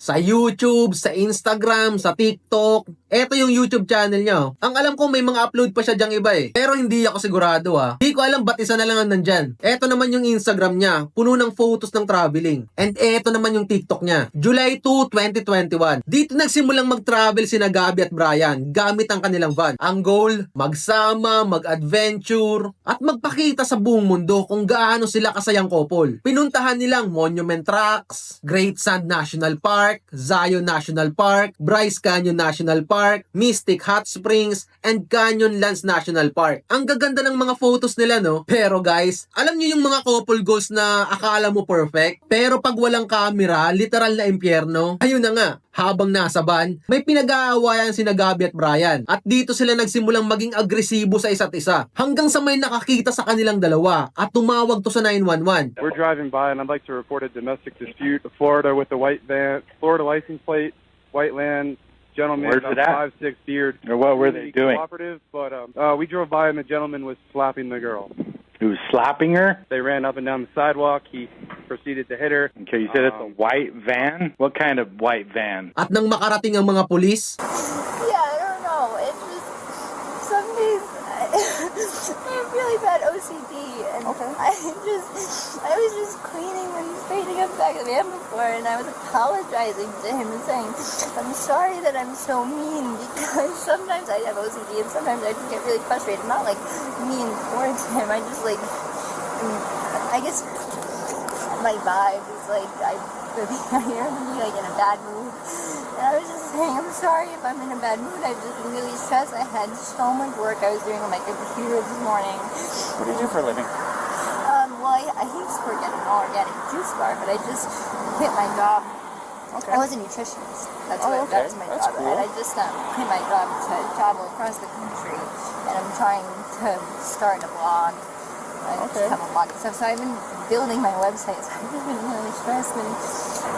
Sa YouTube, sa Instagram, sa TikTok. Eto yung YouTube channel niya. Ang alam ko may mga upload pa siya dyang iba eh. Pero hindi ako sigurado Hindi ko alam ba't isa na lang ang nandyan. Eto naman yung Instagram niya. Puno ng photos ng traveling. And eto naman yung TikTok niya. July 2, 2021. Dito nagsimulang mag-travel sina Gabby at Brian gamit ang kanilang van. Ang goal, magsama, mag-adventure, at magpakita sa buong mundo kung gaano sila kasayang couple. Pinuntahan nilang Monument Rocks, Great Sand National Park, Zion National Park, Bryce Canyon National Park, Mystic Hot Springs, and Canyonlands National Park. Ang gaganda ng mga photos nila, no? Pero guys, alam niyo yung mga couple goals na akala mo perfect, pero pag walang camera, literal na impyerno. Ayun na nga, habang nasa van, may pinag-aawayan sina Gabby at Brian. At dito sila nagsimulang maging agresibo sa isa't isa. Hanggang sa may nakakita sa kanilang dalawa at tumawag to sa 911. We're driving by and I'd like to report a domestic dispute. Florida with the white van, Florida license plate, white land, gentleman, Where's it at? 5'6" beard. Or what were they doing? Cooperative, but we drove by and the gentleman was slapping the girl. He was slapping her? They ran up and down the sidewalk. He proceeded to hit her. Okay, you said it's a white van? What kind of white van? At nang makarating ang mga pulis, Yeah, I don't know. It's just some days I have really bad OCD, and I was just cleaning and straightening up the back of the van before, and I was apologizing to him and saying, I'm sorry that I'm so mean, because sometimes I have OCD and sometimes I just get really frustrated. Not like mean towards him. I just I guess my vibe is like I'm like in a bad mood. And I was just saying, I'm sorry if I'm in a bad mood. I've just been really stressed. I had so much work I was doing on my computer this morning. What do you do for a living? Well, I used to work at an all-organic juice bar, but I just quit my job. Okay. I was a nutritionist. That's Oh, what okay. that was my That's job. cool. And I just quit my job to travel across the country, and I'm trying to start a blog. I Okay. just have a blog and stuff. So I've been building my website. So I've just been really stressed, and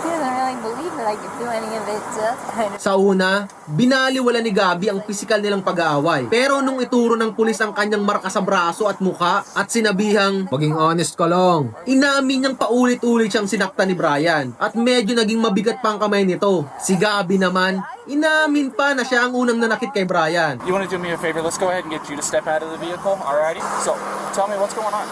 he doesn't really believe that I could do any of it. So that's kind of. sa una, binaliwala ni Gabby ang pisikal nilang pag-aaway. Pero nung ituro ng pulis ang kanyang marka sa braso at mukha at sinabihang, maging honest ka lang, inamin niyang paulit-ulit siyang sinaktan ni Brian at medyo naging mabigat pa ang kamay nito. Si Gabby naman, inamin pa na siya ang unang nanakit kay Brian. You want to do me a favor? Let's go ahead and get you to step out of the vehicle. Alrighty. So, tell me what's going on.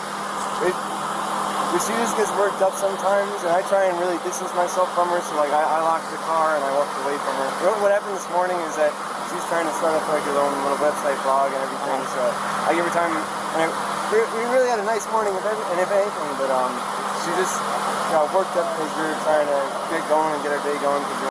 She just gets worked up sometimes, and I try and really distance myself from her. So like I lock the car and I walk away from her. What happened this morning is that she's trying to start up like her own little website blog and everything. So I give her time. And we really had a nice morning if anything, but she just worked up because we were trying to get going and get our day going.